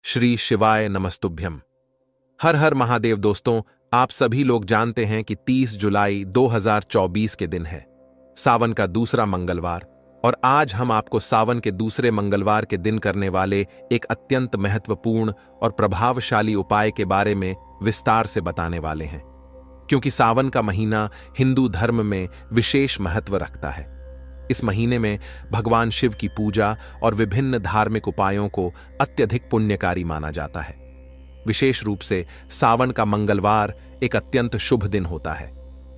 श्री शिवाय नमस्तुभ्यम। हर हर महादेव। दोस्तों, आप सभी लोग जानते हैं कि 30 जुलाई 2024 के दिन है, सावन का दूसरा मंगलवार। और आज हम आपको सावन के दूसरे मंगलवार के दिन करने वाले एक अत्यंत महत्वपूर्ण और प्रभावशाली उपाय के बारे में विस्तार से बताने वाले हैं, क्योंकि सावन का महीना हिंदू धर्म में विशेष महत्व रखता है। इस महीने में भगवान शिव की पूजा और विभिन्न धार्मिक उपायों को अत्यधिक पुण्यकारी माना जाता है। विशेष रूप से सावन का मंगलवार एक अत्यंत शुभ दिन होता है।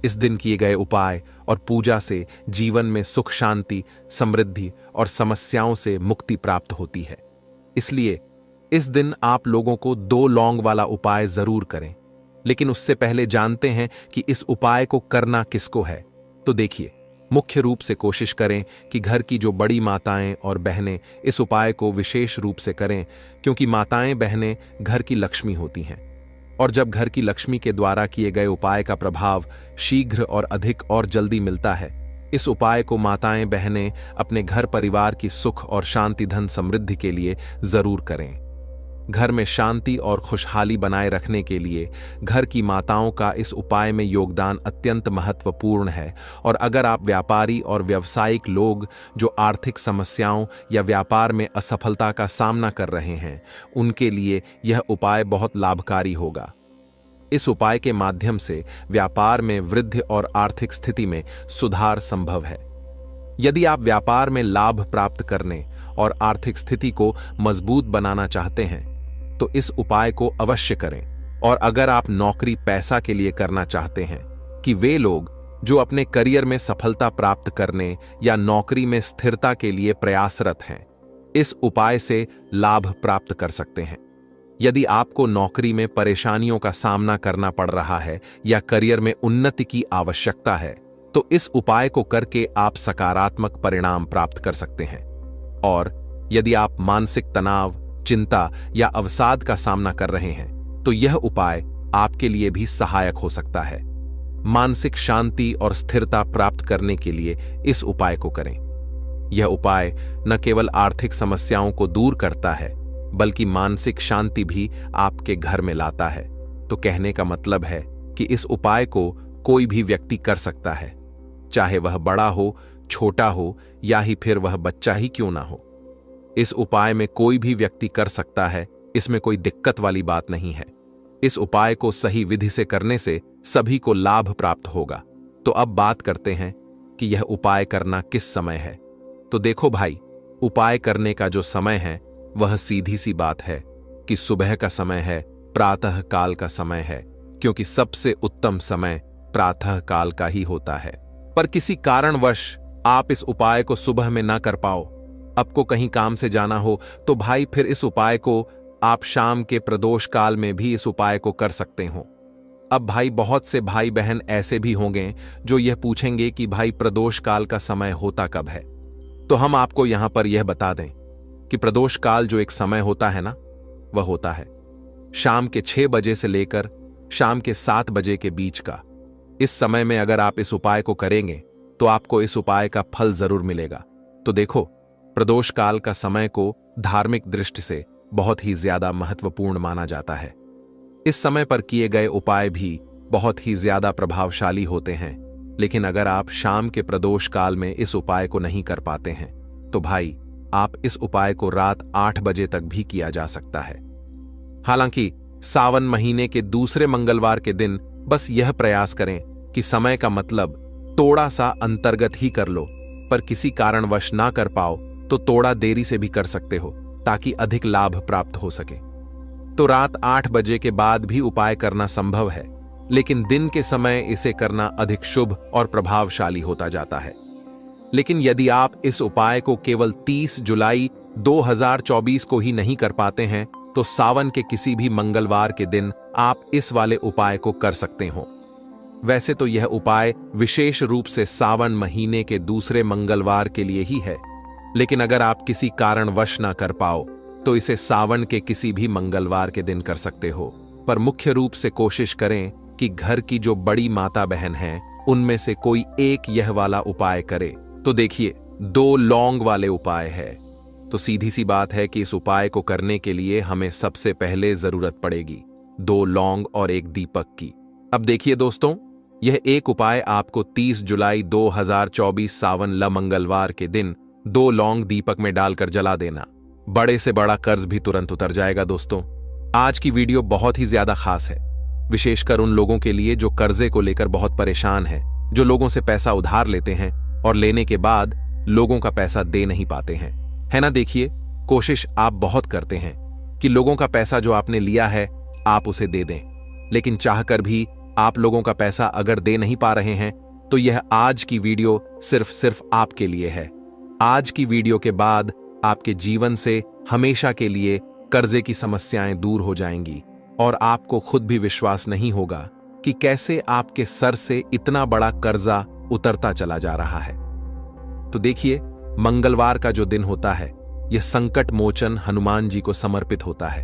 इस दिन किए गए उपाय और पूजा से जीवन में सुख, शांति, समृद्धि और समस्याओं से मुक्ति प्राप्त होती है। इसलिए इस दिन आप लोगों को 2 लौंग वाला उपाय जरूर करें। लेकिन उससे पहले जानते हैं कि इस उपाय को करना किसको है। तो देखिए, मुख्य रूप से कोशिश करें कि घर की जो बड़ी माताएं और बहनें इस उपाय को विशेष रूप से करें, क्योंकि माताएं बहनें घर की लक्ष्मी होती हैं। और जब घर की लक्ष्मी के द्वारा किए गए उपाय का प्रभाव शीघ्र और अधिक और जल्दी मिलता है, इस उपाय को माताएं बहनें अपने घर परिवार की सुख और शांति, धन, समृद्धि के लिए जरूर करें। घर में शांति और खुशहाली बनाए रखने के लिए घर की माताओं का इस उपाय में योगदान अत्यंत महत्वपूर्ण है। और अगर आप व्यापारी और व्यावसायिक लोग जो आर्थिक समस्याओं या व्यापार में असफलता का सामना कर रहे हैं, उनके लिए यह उपाय बहुत लाभकारी होगा। इस उपाय के माध्यम से व्यापार में वृद्धि और आर्थिक स्थिति में सुधार संभव है। यदि आप व्यापार में लाभ प्राप्त करने और आर्थिक स्थिति को मजबूत बनाना चाहते हैं, तो इस उपाय को अवश्य करें। और अगर आप नौकरी पैसा के लिए करना चाहते हैं, कि वे लोग जो अपने करियर में सफलता प्राप्त करने या नौकरी में स्थिरता के लिए प्रयासरत हैं, इस उपाय से लाभ प्राप्त कर सकते हैं। यदि आपको नौकरी में परेशानियों का सामना करना पड़ रहा है या करियर में उन्नति की आवश्यकता है, तो इस उपाय को करके आप सकारात्मक परिणाम प्राप्त कर सकते हैं। और यदि आप मानसिक तनाव, चिंता या अवसाद का सामना कर रहे हैं, तो यह उपाय आपके लिए भी सहायक हो सकता है। मानसिक शांति और स्थिरता प्राप्त करने के लिए इस उपाय को करें। यह उपाय न केवल आर्थिक समस्याओं को दूर करता है, बल्कि मानसिक शांति भी आपके घर में लाता है। तो कहने का मतलब है कि इस उपाय को कोई भी व्यक्ति कर सकता है, चाहे वह बड़ा हो, छोटा हो या ही फिर वह बच्चा ही क्यों ना हो। इस उपाय में कोई भी व्यक्ति कर सकता है, इसमें कोई दिक्कत वाली बात नहीं है। इस उपाय को सही विधि से करने से सभी को लाभ प्राप्त होगा। तो अब बात करते हैं कि यह उपाय करना किस समय है। तो देखो भाई, उपाय करने का जो समय है वह सीधी सी बात है कि सुबह का समय है, प्रातः काल का समय है, क्योंकि सबसे उत्तम समय प्रातः काल का ही होता है। पर किसी कारणवश आप इस उपाय को सुबह में ना कर पाओ, आपको कहीं काम से जाना हो, तो भाई फिर इस उपाय को आप शाम के प्रदोष काल में भी इस उपाय को कर सकते हो। अब भाई, बहुत से भाई बहन ऐसे भी होंगे जो यह पूछेंगे कि भाई प्रदोष काल का समय होता कब है। तो हम आपको यहां पर यह बता दें कि प्रदोष काल जो एक समय होता है ना, वह होता है शाम के 6 बजे से लेकर शाम के 7 बजे के बीच का। इस समय में अगर आप इस उपाय को करेंगे तो आपको इस उपाय का फल जरूर मिलेगा। तो देखो, प्रदोष काल का समय को धार्मिक दृष्टि से बहुत ही ज्यादा महत्वपूर्ण माना जाता है। इस समय पर किए गए उपाय भी बहुत ही ज्यादा प्रभावशाली होते हैं। लेकिन अगर आप शाम के प्रदोष काल में इस उपाय को नहीं कर पाते हैं, तो भाई आप इस उपाय को रात 8 बजे तक भी किया जा सकता है। हालांकि सावन महीने के दूसरे मंगलवार के दिन बस यह प्रयास करें कि समय का मतलब थोड़ा सा अंतर्गत ही कर लो। पर किसी कारणवश ना कर पाओ तो थोड़ा देरी से भी कर सकते हो, ताकि अधिक लाभ प्राप्त हो सके। तो रात 8 बजे के बाद भी उपाय करना संभव है, लेकिन दिन के समय इसे करना अधिक शुभ और प्रभावशाली होता जाता है। लेकिन यदि आप इस उपाय को केवल 30 जुलाई 2024 को ही नहीं कर पाते हैं, तो सावन के किसी भी मंगलवार के दिन आप इस वाले उपाय को कर सकते हो। वैसे तो यह उपाय विशेष रूप से सावन महीने के दूसरे मंगलवार के लिए ही है, लेकिन अगर आप किसी कारणवश ना कर पाओ तो इसे सावन के किसी भी मंगलवार के दिन कर सकते हो। पर मुख्य रूप से कोशिश करें कि घर की जो बड़ी माता बहन हैं, उनमें से कोई एक यह वाला उपाय करे। तो देखिए, 2 लौंग वाले उपाय है। तो सीधी सी बात है कि इस उपाय को करने के लिए हमें सबसे पहले जरूरत पड़ेगी 2 लौंग और 1 दीपक की। अब देखिए दोस्तों, यह एक उपाय आपको 30 जुलाई 2024 सावन ल मंगलवार के दिन 2 लौंग दीपक में डालकर जला देना। बड़े से बड़ा कर्ज भी तुरंत उतर जाएगा। दोस्तों, आज की वीडियो बहुत ही ज्यादा खास है, विशेषकर उन लोगों के लिए जो कर्जे को लेकर बहुत परेशान है, जो लोगों से पैसा उधार लेते हैं और लेने के बाद लोगों का पैसा दे नहीं पाते हैं, है ना। देखिए, कोशिश आप बहुत करते हैं कि लोगों का पैसा जो आपने लिया है आप उसे दे दें, लेकिन चाहकर भी आप लोगों का पैसा अगर दे नहीं पा रहे हैं तो यह आज की वीडियो सिर्फ आपके लिए है। आज की वीडियो के बाद आपके जीवन से हमेशा के लिए कर्जे की समस्याएं दूर हो जाएंगी और आपको खुद भी विश्वास नहीं होगा कि कैसे आपके सर से इतना बड़ा कर्जा उतरता चला जा रहा है। तो देखिए, मंगलवार का जो दिन होता है यह संकट मोचन हनुमान जी को समर्पित होता है।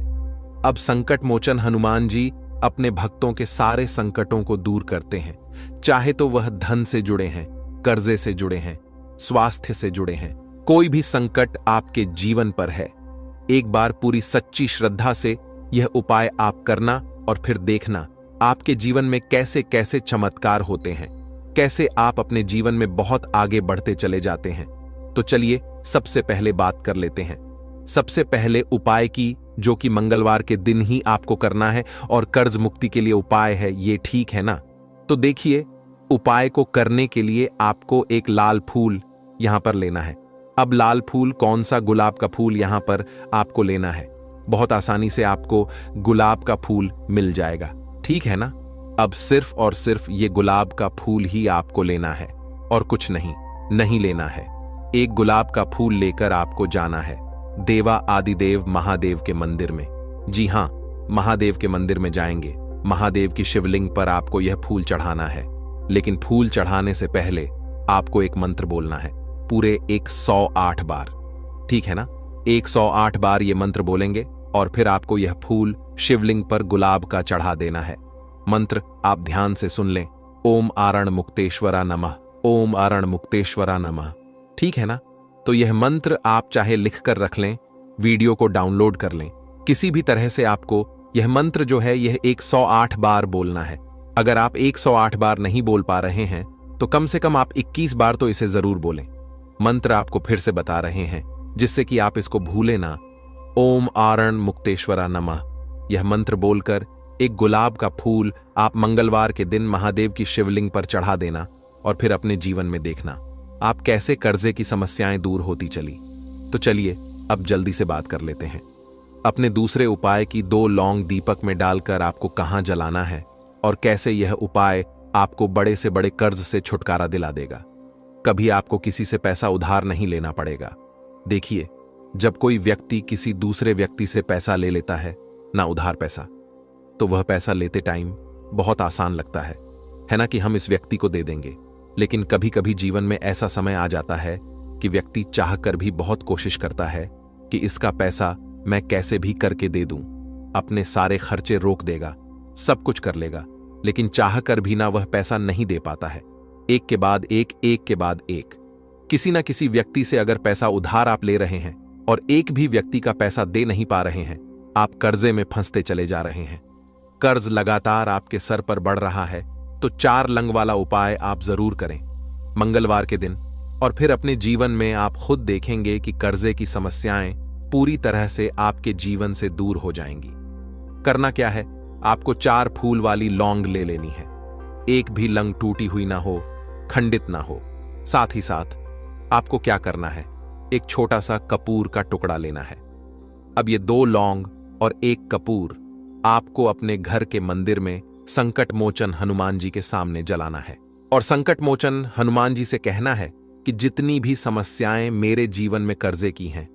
अब संकट मोचन हनुमान जी अपने भक्तों के सारे संकटों को दूर करते हैं, चाहे तो वह धन से जुड़े हैं, कर्जे से जुड़े हैं, स्वास्थ्य से जुड़े हैं, कोई भी संकट आपके जीवन पर है। एक बार पूरी सच्ची श्रद्धा से यह उपाय आप करना और फिर देखना आपके जीवन में कैसे कैसे चमत्कार होते हैं, कैसे आप अपने जीवन में बहुत आगे बढ़ते चले जाते हैं। तो चलिए सबसे पहले बात कर लेते हैं, सबसे पहले उपाय की, जो कि मंगलवार के दिन ही आपको करना है और कर्ज मुक्ति के लिए उपाय है, ये ठीक है ना। तो देखिए, उपाय को करने के लिए आपको एक लाल फूल यहां पर लेना है। अब लाल फूल कौन सा, गुलाब का फूल यहां पर आपको लेना है। बहुत आसानी से आपको गुलाब का फूल मिल जाएगा, ठीक है ना। अब सिर्फ और सिर्फ ये गुलाब का फूल ही आपको लेना है और कुछ नहीं लेना है। एक गुलाब का फूल लेकर आपको जाना है देवा आदिदेव महादेव के मंदिर में। जी हां, महादेव के मंदिर में जाएंगे। महादेव की शिवलिंग पर आपको यह फूल चढ़ाना है, लेकिन फूल चढ़ाने से पहले आपको एक मंत्र बोलना है, पूरे 108 बार, ठीक है ना। 108 बार ये मंत्र बोलेंगे और फिर आपको यह फूल शिवलिंग पर गुलाब का चढ़ा देना है। मंत्र आप ध्यान से सुन लें, ओम आरण मुक्तेश्वरा नमः, ओम आरण मुक्तेश्वरा नमः, ठीक है ना। तो यह मंत्र आप चाहे लिख कर रख लें, वीडियो को डाउनलोड कर लें, किसी भी तरह से आपको यह मंत्र जो है यह 108 बार बोलना है। अगर आप 108 बार नहीं बोल पा रहे हैं तो कम से कम आप 21 बार तो इसे जरूर बोलें। मंत्र आपको फिर से बता रहे हैं जिससे कि आप इसको भूले ना। ओम आरण मुक्तेश्वरा नमः, यह मंत्र बोलकर एक गुलाब का फूल आप मंगलवार के दिन महादेव की शिवलिंग पर चढ़ा देना और फिर अपने जीवन में देखना आप कैसे कर्जे की समस्याएं दूर होती चली। तो चलिए अब जल्दी से बात कर लेते हैं अपने दूसरे उपाय की। 2 लौंग दीपक में डालकर आपको कहां जलाना है और कैसे यह उपाय आपको बड़े से बड़े कर्ज से छुटकारा दिला देगा। कभी आपको किसी से पैसा उधार नहीं लेना पड़ेगा। देखिए, जब कोई व्यक्ति किसी दूसरे व्यक्ति से पैसा ले लेता है ना, उधार पैसा, तो वह पैसा लेते टाइम बहुत आसान लगता है ना, कि हम इस व्यक्ति को दे देंगे। लेकिन कभी कभी जीवन में ऐसा समय आ जाता है कि व्यक्ति चाहकर भी बहुत कोशिश करता है कि इसका पैसा मैं कैसे भी करके दे दूं, अपने सारे खर्चे रोक देगा, सब कुछ कर लेगा, लेकिन चाहकर भी ना वह पैसा नहीं दे पाता है। एक के बाद एक, एक के बाद एक, किसी ना किसी व्यक्ति से अगर पैसा उधार आप ले रहे हैं और एक भी व्यक्ति का पैसा दे नहीं पा रहे हैं, आप कर्जे में फंसते चले जा रहे हैं। कर्ज लगातार आपके सर पर बढ़ रहा है, तो 4 लंग वाला उपाय आप जरूर करें मंगलवार के दिन और फिर अपने जीवन में आप खुद देखेंगे कि कर्जे की समस्याएं पूरी तरह से आपके जीवन से दूर हो जाएंगी। करना क्या है, आपको 4 फूल वाली लौंग ले लेनी है। एक भी लंग टूटी हुई ना हो, खंडित ना हो। साथ ही साथ आपको क्या करना है, एक छोटा सा कपूर का टुकड़ा लेना है। अब ये 2 लौंग और 1 कपूर आपको अपने घर के मंदिर में संकट मोचन हनुमान जी के सामने जलाना है और संकट मोचन हनुमान जी से कहना है कि जितनी भी समस्याएं मेरे जीवन में कर्जे की हैं,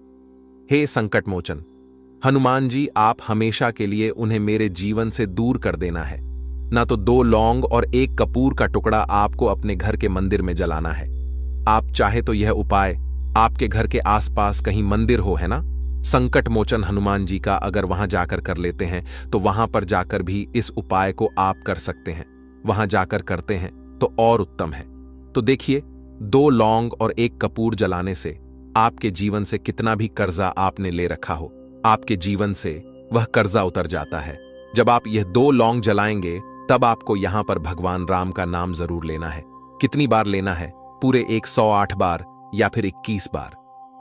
हे संकट मोचन हनुमान जी, आप हमेशा के लिए उन्हें मेरे जीवन से दूर कर देना है। ना तो 2 लौंग और 1 कपूर का टुकड़ा आपको अपने घर के मंदिर में जलाना है। आप चाहे तो यह उपाय आपके घर के आसपास कहीं मंदिर हो, है ना, संकट मोचन हनुमान जी का, अगर वहां जाकर कर लेते हैं तो वहां पर जाकर भी इस उपाय को आप कर सकते हैं। वहां जाकर करते हैं तो और उत्तम है। तो देखिए, 2 लौंग और 1 कपूर जलाने से आपके जीवन से कितना भी कर्जा आपने ले रखा हो, आपके जीवन से वह कर्जा उतर जाता है। जब आप यह 2 लौंग जलाएंगे तब आपको यहां पर भगवान राम का नाम जरूर लेना है। कितनी बार लेना है? पूरे 108 बार या फिर 21 बार।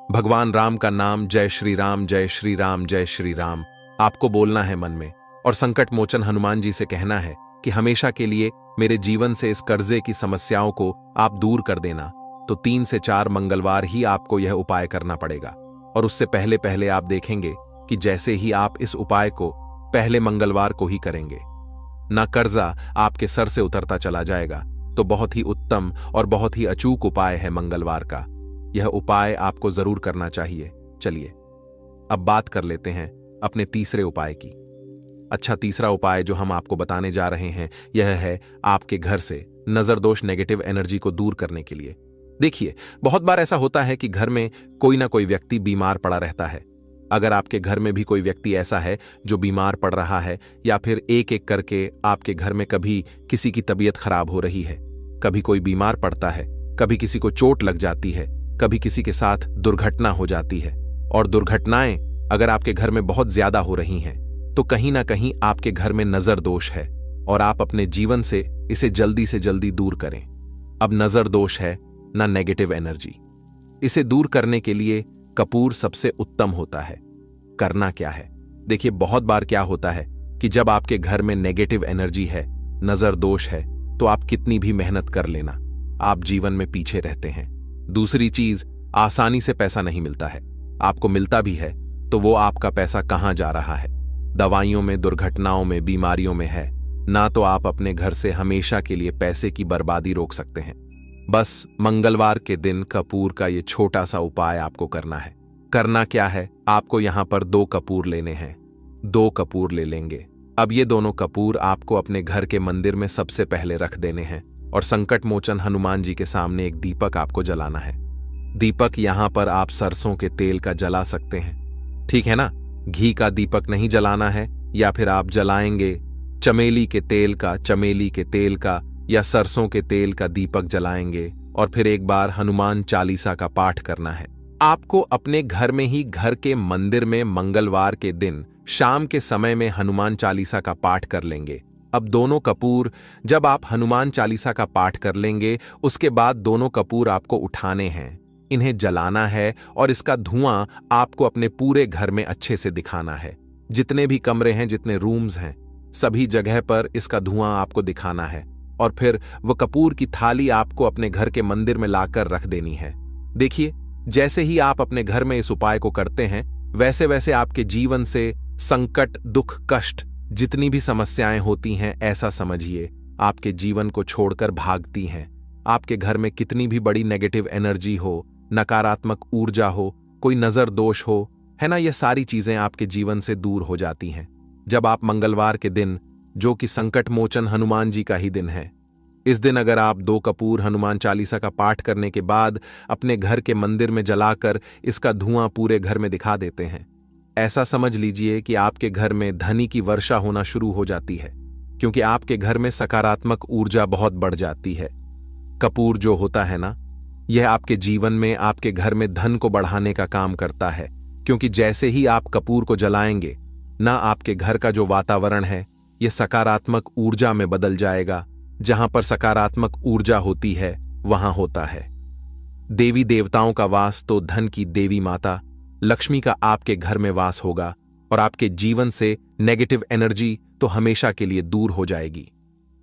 भगवान राम का नाम जय श्री राम जय श्री राम जय श्री राम आपको बोलना है मन में, और संकट मोचन हनुमान जी से कहना है कि हमेशा के लिए मेरे जीवन से इस कर्जे की समस्याओं को आप दूर कर देना। तो 3 से 4 मंगलवार ही आपको यह उपाय करना पड़ेगा, और उससे पहले पहले आप देखेंगे कि जैसे ही आप इस उपाय को पहले मंगलवार को ही करेंगे, ना कर्जा आपके सर से उतरता चला जाएगा। तो बहुत ही उत्तम और बहुत ही अचूक उपाय है मंगलवार का। यह उपाय आपको जरूर करना चाहिए। चलिए अब बात कर लेते हैं अपने तीसरे उपाय की। अच्छा, तीसरा उपाय जो हम आपको बताने जा रहे हैं यह है आपके घर से नजर दोष नेगेटिव एनर्जी को दूर करने के लिए। देखिए, बहुत बार ऐसा होता है कि घर में कोई ना कोई व्यक्ति बीमार पड़ा रहता है। अगर आपके घर में भी कोई व्यक्ति ऐसा है जो बीमार पड़ रहा है, या फिर एक एक करके आपके घर में कभी किसी की तबीयत खराब हो रही है, कभी कोई बीमार पड़ता है, कभी किसी को चोट लग जाती है, कभी किसी के साथ दुर्घटना हो जाती है, और दुर्घटनाएं अगर आपके घर में बहुत ज्यादा हो रही हैं तो कहीं ना कहीं आपके घर में नजर दोष है, और आप अपने जीवन से इसे जल्दी से जल्दी दूर करें। अब नजर दोष है ना नेगेटिव एनर्जी, इसे दूर करने के लिए कपूर सबसे उत्तम होता है। करना क्या है? देखिए, बहुत बार क्या होता है कि जब आपके घर में नेगेटिव एनर्जी है, नजर दोष है, तो आप कितनी भी मेहनत कर लेना, आप जीवन में पीछे रहते हैं। दूसरी चीज, आसानी से पैसा नहीं मिलता है। आपको मिलता भी है तो वो आपका पैसा कहां जा रहा है? दवाइयों में, दुर्घटनाओं में, बीमारियों में है ना। तो आप अपने घर से हमेशा के लिए पैसे की बर्बादी रोक सकते हैं। बस मंगलवार के दिन कपूर का ये छोटा सा उपाय आपको करना है। करना क्या है? आपको यहां पर 2 कपूर लेने हैं। 2 कपूर ले लेंगे। अब ये दोनों कपूर आपको अपने घर के मंदिर में सबसे पहले रख देने हैं, और संकट मोचन हनुमान जी के सामने एक दीपक आपको जलाना है। दीपक यहां पर आप सरसों के तेल का जला सकते हैं, ठीक है ना? घी का दीपक नहीं जलाना है, या फिर आप जलाएंगे चमेली के तेल का या सरसों के तेल का दीपक जलाएंगे, और फिर एक बार हनुमान चालीसा का पाठ करना है। आपको अपने घर में ही, घर के मंदिर में मंगलवार के दिन शाम के समय में हनुमान चालीसा का पाठ कर लेंगे। अब दोनों कपूर जब आप हनुमान चालीसा का पाठ कर लेंगे, उसके बाद दोनों कपूर आपको उठाने हैं, इन्हें जलाना है, और इसका धुआं आपको अपने पूरे घर में अच्छे से दिखाना है। जितने भी कमरे हैं, जितने रूम्स हैं, सभी जगह पर इसका धुआं आपको दिखाना है, और फिर वह कपूर की थाली आपको अपने घर के मंदिर में लाकर रख देनी है। देखिए, जैसे ही आप अपने घर में इस उपाय को करते हैं, वैसे वैसे आपके जीवन से संकट, दुख, कष्ट, जितनी भी समस्याएं होती हैं, ऐसा समझिए आपके जीवन को छोड़कर भागती हैं। आपके घर में कितनी भी बड़ी नेगेटिव एनर्जी हो, नकारात्मक ऊर्जा हो, कोई नजर दोष हो, है ना, ये सारी चीजें आपके जीवन से दूर हो जाती हैं जब आप मंगलवार के दिन, जो कि संकट मोचन हनुमान जी का ही दिन है, इस दिन अगर आप 2 कपूर हनुमान चालीसा का पाठ करने के बाद अपने घर के मंदिर में जलाकर इसका धुआं पूरे घर में दिखा देते हैं, ऐसा समझ लीजिए कि आपके घर में धनी की वर्षा होना शुरू हो जाती है, क्योंकि आपके घर में सकारात्मक ऊर्जा बहुत बढ़ जाती है। कपूर जो होता है ना, यह आपके जीवन में, आपके घर में धन को बढ़ाने का काम करता है, क्योंकि जैसे ही आप कपूर को जलाएंगे ना, आपके घर का जो वातावरण है यह सकारात्मक ऊर्जा में बदल जाएगा। जहां पर सकारात्मक ऊर्जा होती है वहां होता है देवी देवताओं का वास, तो धन की देवी माता लक्ष्मी का आपके घर में वास होगा, और आपके जीवन से नेगेटिव एनर्जी तो हमेशा के लिए दूर हो जाएगी।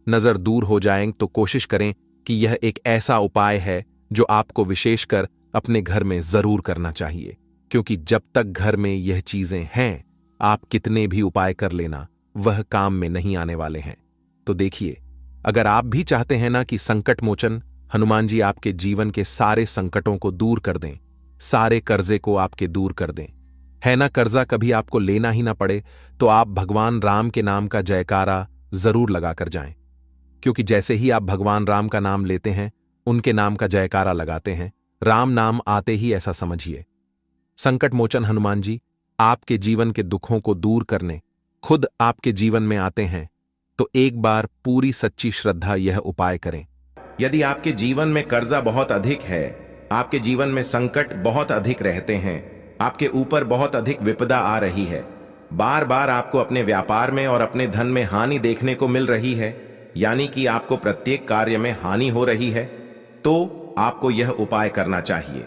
नजर दूर हो जाएंगे तो कोशिश करें कि यह एक ऐसा उपाय है जो आपको विशेषकर अपने घर में जरूर करना चाहिए, क्योंकि जब तक घर में यह चीजें हैं, आप कितने भी उपाय कर लेना, वह काम में नहीं आने वाले हैं। तो देखिए, अगर आप भी चाहते हैं ना कि संकट मोचन हनुमान जी आपके जीवन के सारे संकटों को दूर कर दें, सारे कर्जे को आपके दूर कर दें, है ना, कर्जा कभी आपको लेना ही ना पड़े, तो आप भगवान राम के नाम का जयकारा जरूर लगाकर जाएं। क्योंकि जैसे ही आप भगवान राम का नाम लेते हैं, उनके नाम का जयकारा लगाते हैं, राम नाम आते ही ऐसा समझिए संकट मोचन हनुमान जी आपके जीवन के दुखों को दूर करने खुद आपके जीवन में आते हैं। तो एक बार पूरी सच्ची श्रद्धा यह उपाय करें। यदि आपके जीवन में कर्जा बहुत अधिक है, आपके जीवन में संकट बहुत अधिक रहते हैं, आपके ऊपर बहुत अधिक विपदा आ रही है, बार बार आपको अपने व्यापार में और अपने धन में हानि देखने को मिल रही है, यानी कि आपको प्रत्येक कार्य में हानि हो रही है, तो आपको यह उपाय करना चाहिए।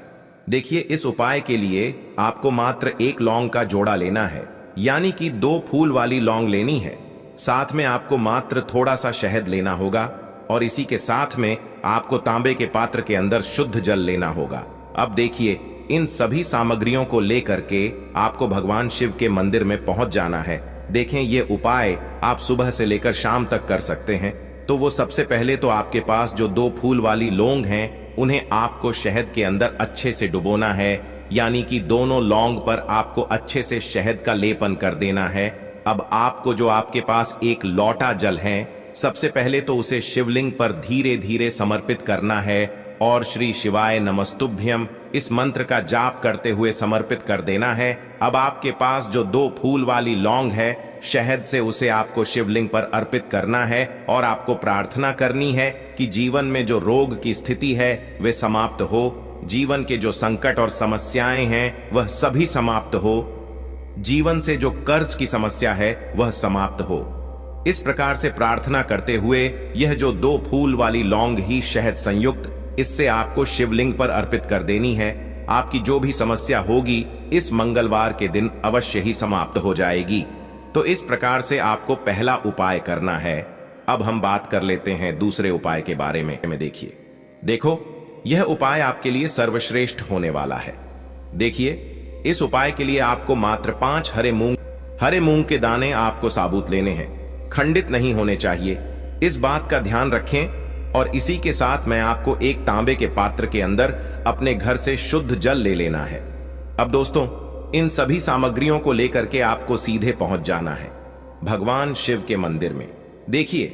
देखिए, इस उपाय के लिए आपको मात्र एक लौंग का जोड़ा लेना है, यानी कि 2 फूल वाली लौंग लेनी है। साथ में आपको मात्र थोड़ा सा शहद लेना होगा और इसी के साथ में आपको तांबे के पात्र के अंदर शुद्ध जल लेना होगा। अब देखिए, इन सभी सामग्रियों को लेकर के आपको भगवान शिव के मंदिर में पहुंच जाना है। देखें, ये उपाय आप सुबह से लेकर शाम तक कर सकते हैं। तो वो सबसे पहले तो आपके पास जो 2 फूल वाली लौंग हैं, उन्हें आपको शहद के अंदर अच्छे से डुबोना है, यानी कि दोनों लौंग पर आपको अच्छे से शहद का लेपन कर देना है। अब आपको जो आपके पास एक लोटा जल है, सबसे पहले तो उसे शिवलिंग पर धीरे धीरे समर्पित करना है और श्री शिवाय नमस्तुभ्यम इस मंत्र का जाप करते हुए समर्पित कर देना है। अब आपके पास जो 2 फूल वाली लौंग है, शहद से उसे आपको शिवलिंग पर अर्पित करना है और आपको प्रार्थना करनी है कि जीवन में जो रोग की स्थिति है वे समाप्त हो, जीवन के जो संकट और समस्याएं हैं वह सभी समाप्त हो, जीवन से जो कर्ज की समस्या है वह समाप्त हो। इस प्रकार से प्रार्थना करते हुए यह जो 2 फूल वाली लौंग ही शहद संयुक्त, इससे आपको शिवलिंग पर अर्पित कर देनी है। आपकी जो भी समस्या होगी इस मंगलवार के दिन अवश्य ही समाप्त हो जाएगी। तो इस प्रकार से आपको पहला उपाय करना है। अब हम बात कर लेते हैं दूसरे उपाय के बारे में। देखो, यह उपाय आपके लिए सर्वश्रेष्ठ होने वाला है। देखिए, इस उपाय के लिए आपको मात्र 5 हरे मूंग के दाने आपको साबुत लेने हैं, खंडित नहीं होने चाहिए। इस बात का ध्यान रखें। और इसी के साथ मैं आपको एक तांबे के पात्र के अंदर अपने घर से शुद्ध जल ले लेना है। अब दोस्तों, इन सभी सामग्रियों को लेकर के आपको सीधे पहुंच जाना है भगवान शिव के मंदिर में। देखिए,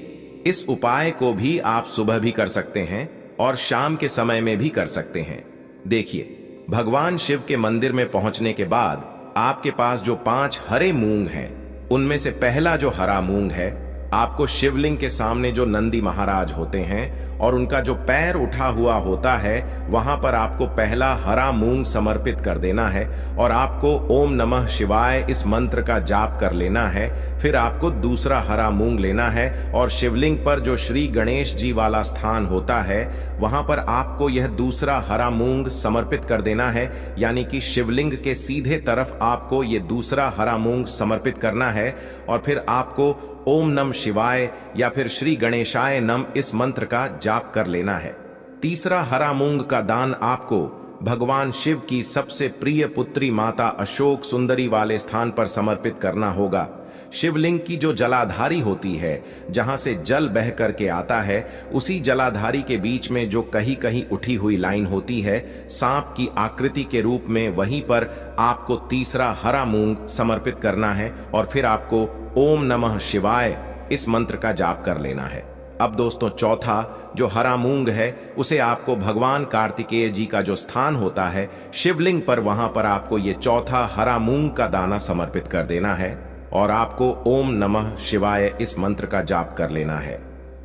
इस उपाय को भी आप सुबह भी कर सकते हैं और शाम के समय में भी कर सकते हैं। देखिए, भगवान शिव के मंदिर में पहुंचने के बाद आपके पास जो 5 हरे मूंग हैं, उनमें से पहला जो हरा मूंग है, आपको शिवलिंग के सामने जो नंदी महाराज होते हैं और उनका जो पैर उठा हुआ होता है, वहां पर आपको पहला हरा मूंग समर्पित कर देना है और आपको ओम नमः शिवाय इस मंत्र का जाप कर लेना है। फिर आपको दूसरा हरा मूंग लेना है और शिवलिंग पर जो श्री गणेश जी वाला स्थान होता है, वहां पर आपको यह दूसरा हरा मूंग समर्पित कर देना है, यानी कि शिवलिंग के सीधे तरफ आपको यह दूसरा हरा मूंग समर्पित करना है। और फिर आपको ओम नम शिवाय या फिर श्री गणेशाय नम इस मंत्र का जाप कर लेना है। तीसरा हरा मूंग का दान आपको भगवान शिव की सबसे प्रिय पुत्री माता अशोक सुंदरी वाले स्थान पर समर्पित करना होगा। शिवलिंग की जो जलाधारी होती है, जहां से जल बह करके आता है, उसी जलाधारी के बीच में जो कहीं कहीं उठी हुई लाइन होती है सांप की आकृति के रूप में, वहीं पर आपको तीसरा हरा मूंग समर्पित करना है और फिर आपको ओम नमः शिवाय इस मंत्र का जाप कर लेना है। अब दोस्तों, चौथा जो हरा मूंग है, उसे आपको भगवान कार्तिकेय जी का जो स्थान होता है शिवलिंग पर, वहां पर आपको ये चौथा हरा मूंग का दाना समर्पित कर देना है और आपको ओम नमः शिवाय इस मंत्र का जाप कर लेना है।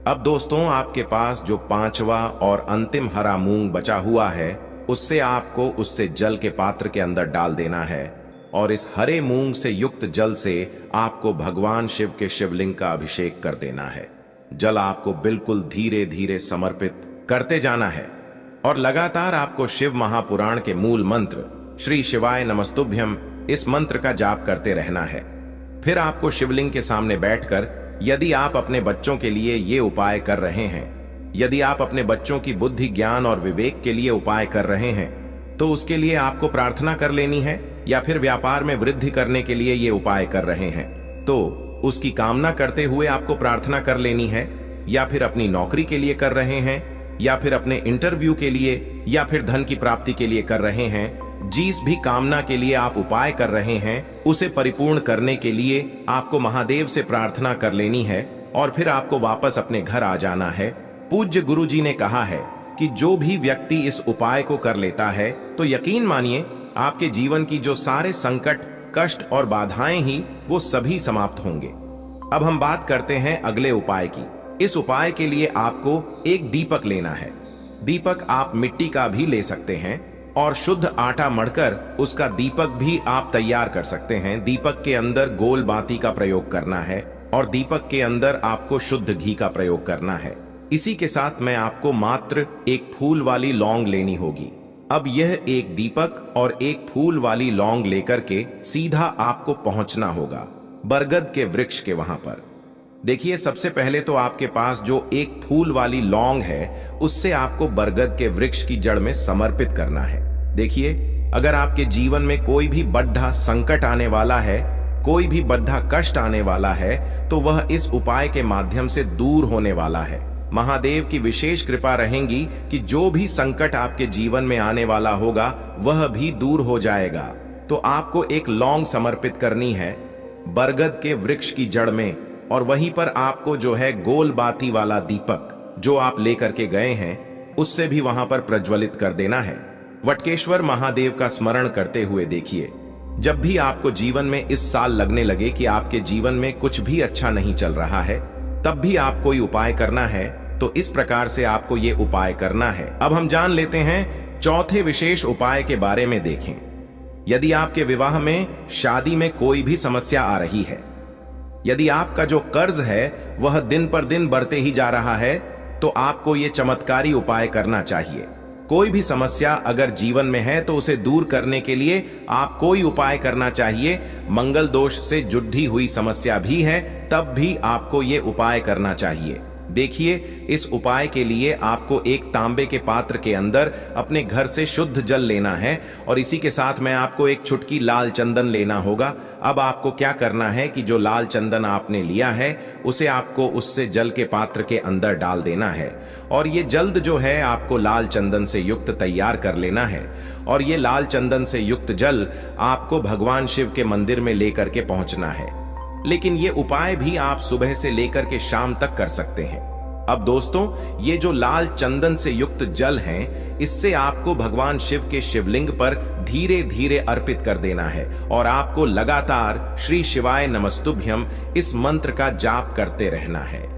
अब दोस्तों, आपके पास जो 5वां और अंतिम हरा मूंग बचा हुआ है, उससे आपको उससे जल के पात्र के अंदर डाल देना है और इस हरे मूंग से युक्त जल से आपको भगवान शिव के शिवलिंग का अभिषेक कर देना है। जल आपको बिल्कुल धीरे धीरे समर्पित करते जाना है और लगातार आपको शिव महापुराण के मूल मंत्र श्री शिवाय नमस्तुभ्यम इस मंत्र का जाप करते रहना है। फिर आपको शिवलिंग के सामने बैठकर, यदि आप अपने बच्चों के लिए ये उपाय कर रहे हैं, यदि आप अपने बच्चों की बुद्धि ज्ञान और विवेक के लिए उपाय कर रहे हैं, तो उसके लिए आपको प्रार्थना कर लेनी है, या फिर व्यापार में वृद्धि करने के लिए ये उपाय कर रहे हैं तो उसकी कामना करते हुए आपको प्रार्थना कर लेनी है, या फिर अपनी नौकरी के लिए कर रहे हैं, या फिर अपने इंटरव्यू के लिए, या फिर धन की प्राप्ति के लिए कर रहे हैं। जिस भी कामना के लिए आप उपाय कर रहे हैं, उसे परिपूर्ण करने के लिए आपको महादेव से प्रार्थना कर लेनी है और फिर आपको वापस अपने घर आ जाना है। पूज्य गुरु जी ने कहा है कि जो भी व्यक्ति इस उपाय को कर लेता है, तो यकीन मानिए आपके जीवन की जो सारे संकट, कष्ट और बाधाएं ही वो सभी समाप्त होंगे। अब हम बात करते हैं अगले उपाय की। इस उपाय के लिए आपको एक दीपक लेना है। दीपक आप मिट्टी का भी ले सकते हैं और शुद्ध आटा मढ़कर उसका दीपक भी आप तैयार कर सकते हैं। दीपक के अंदर गोल बाती का प्रयोग करना है और दीपक के अंदर आपको शुद्ध घी का प्रयोग करना है। इसी के साथ मैं आपको मात्र एक फूल वाली लौंग लेनी होगी। अब यह एक दीपक और एक फूल वाली लौंग लेकर के सीधा आपको पहुंचना होगा बरगद के वृक्ष के वहां पर। देखिए, सबसे पहले तो आपके पास जो एक फूल वाली लौंग है उससे आपको बरगद के वृक्ष की जड़ में समर्पित करना है। देखिए, अगर आपके जीवन में कोई भी बड़ा संकट आने वाला है, कोई भी बड़ा कष्ट आने वाला है, तो वह इस उपाय के माध्यम से दूर होने वाला है। महादेव की विशेष कृपा रहेगी कि जो भी संकट आपके जीवन में आने वाला होगा वह भी दूर हो जाएगा। तो आपको एक लौंग समर्पित करनी है बरगद के वृक्ष की जड़ में, और वहीं पर आपको जो है गोल बाती वाला दीपक जो आप लेकर के गए हैं उससे भी वहां पर प्रज्वलित कर देना है। वटकेश्वर महादेव का स्मरण करते हुए देखिए, जब भी आपको जीवन में इस साल लगने लगे कि आपके जीवन में कुछ भी अच्छा नहीं चल रहा है, तब भी आप कोई उपाय करना है तो इस प्रकार से आपको ये उपाय करना है। अब हम जान लेते हैं चौथे विशेष उपाय के बारे में। देखें, यदि आपके विवाह में, शादी में कोई भी समस्या आ रही है, यदि आपका जो कर्ज है वह दिन पर दिन बढ़ते ही जा रहा है, तो आपको ये चमत्कारी उपाय करना चाहिए। कोई भी समस्या अगर जीवन में है तो उसे दूर करने के लिए आप कोई उपाय करना चाहिए। मंगल दोष से जुड़ी हुई समस्या भी है तब भी आपको ये उपाय करना चाहिए। देखिए, इस उपाय के लिए आपको एक तांबे के पात्र के अंदर अपने घर से शुद्ध जल लेना है और इसी के साथ में आपको एक चुटकी लाल चंदन लेना होगा। अब आपको क्या करना है कि जो लाल चंदन आपने लिया है उसे आपको उससे जल के पात्र के अंदर डाल देना है और ये जल्द जो है आपको लाल चंदन से युक्त तैयार कर लेना है। और ये लाल चंदन से युक्त जल आपको भगवान शिव के मंदिर में लेकर के पहुंचना है। लेकिन ये उपाय भी आप सुबह से लेकर के शाम तक कर सकते हैं। अब दोस्तों, ये जो लाल चंदन से युक्त जल है, इससे आपको भगवान शिव के शिवलिंग पर धीरे धीरे अर्पित कर देना है और आपको लगातार श्री शिवाय नमस्तुभ्यम इस मंत्र का जाप करते रहना है।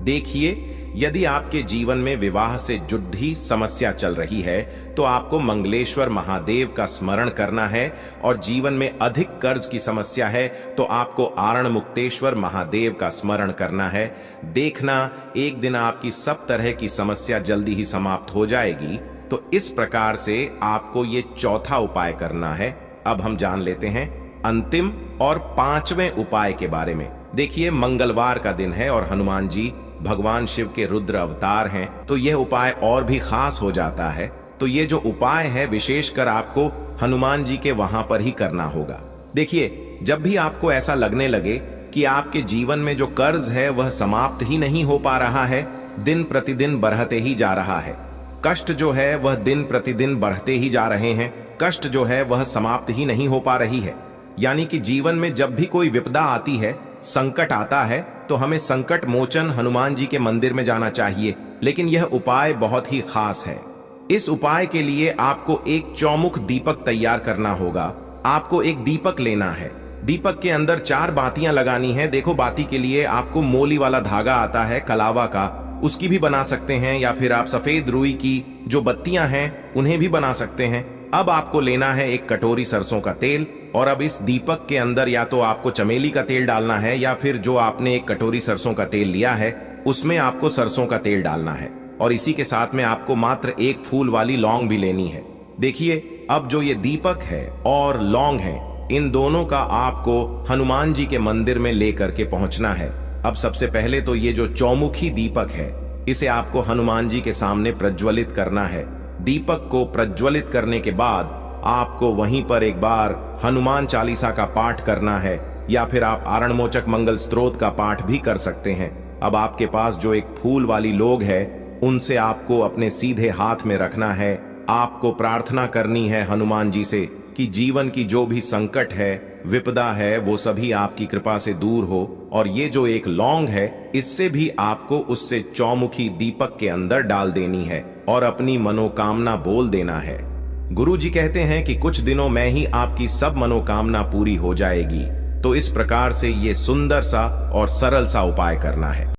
देखिए, यदि आपके जीवन में विवाह से जुड़ी समस्या चल रही है तो आपको मंगलेश्वर महादेव का स्मरण करना है, और जीवन में अधिक कर्ज की समस्या है तो आपको आरण मुक्तेश्वर महादेव का स्मरण करना है। देखना, एक दिन आपकी सब तरह की समस्या जल्दी ही समाप्त हो जाएगी। तो इस प्रकार से आपको ये चौथा उपाय करना है। अब हम जान लेते हैं अंतिम और पांचवें उपाय के बारे में। देखिए, मंगलवार का दिन है और हनुमान जी भगवान शिव के रुद्र अवतार हैं, तो यह उपाय और भी खास हो जाता है। तो ये जो उपाय है विशेषकर आपको हनुमान जी के वहां पर ही करना होगा। देखिए, जब भी आपको ऐसा लगने लगे कि आपके जीवन में जो कर्ज है वह समाप्त ही नहीं हो पा रहा है, दिन प्रतिदिन बढ़ते ही जा रहा है, कष्ट जो है वह दिन प्रतिदिन बढ़ते ही जा रहे हैं, कष्ट जो है वह समाप्त ही नहीं हो पा रही है, यानी कि जीवन में जब भी कोई विपदा आती है, संकट आता है, तो हमें संकट मोचन हनुमान जी के मंदिर में जाना चाहिए। लेकिन यह उपाय बहुत ही खास है। इस उपाय के लिए आपको एक चौमुख दीपक तैयार करना होगा। आपको एक दीपक लेना है, दीपक के अंदर 4 बातियां लगानी है। देखो, बाती के लिए आपको मोली वाला धागा आता है कलावा का, उसकी भी बना सकते हैं, या फिर आप सफेद रुई की जो बत्तियां हैं उन्हें भी बना सकते हैं। अब आपको लेना है एक कटोरी सरसों का तेल, और अब इस दीपक के अंदर या तो आपको चमेली का तेल डालना है, या फिर जो आपने एक कटोरी सरसों का तेल लिया है उसमें आपको सरसों का तेल डालना है, और इसी के साथ में आपको मात्र एक फूल वाली लौंग भी लेनी है। देखिए, अब जो ये दीपक है और लौंग है, इन दोनों का आपको हनुमान जी के मंदिर में लेकर के पहुंचना है। अब सबसे पहले तो ये जो चौमुखी दीपक है, इसे आपको हनुमान जी के सामने प्रज्वलित करना है। दीपक को प्रज्वलित करने के बाद आपको वहीं पर एक बार हनुमान चालीसा का पाठ करना है, या फिर आप आरणमोचक मंगल स्तोत्र का पाठ भी कर सकते हैं। अब आपके पास जो एक फूल वाली लोग है, उनसे आपको अपने सीधे हाथ में रखना है। आपको प्रार्थना करनी है हनुमान जी से कि जीवन की जो भी संकट है, विपदा है, वो सभी आपकी कृपा से दूर हो। और ये जो एक लौंग है, इससे भी आपको उससे चौमुखी दीपक के अंदर डाल देनी है और अपनी मनोकामना बोल देना है। गुरु जी कहते हैं कि कुछ दिनों में ही आपकी सब मनोकामना पूरी हो जाएगी। तो इस प्रकार से ये सुंदर सा और सरल सा उपाय करना है।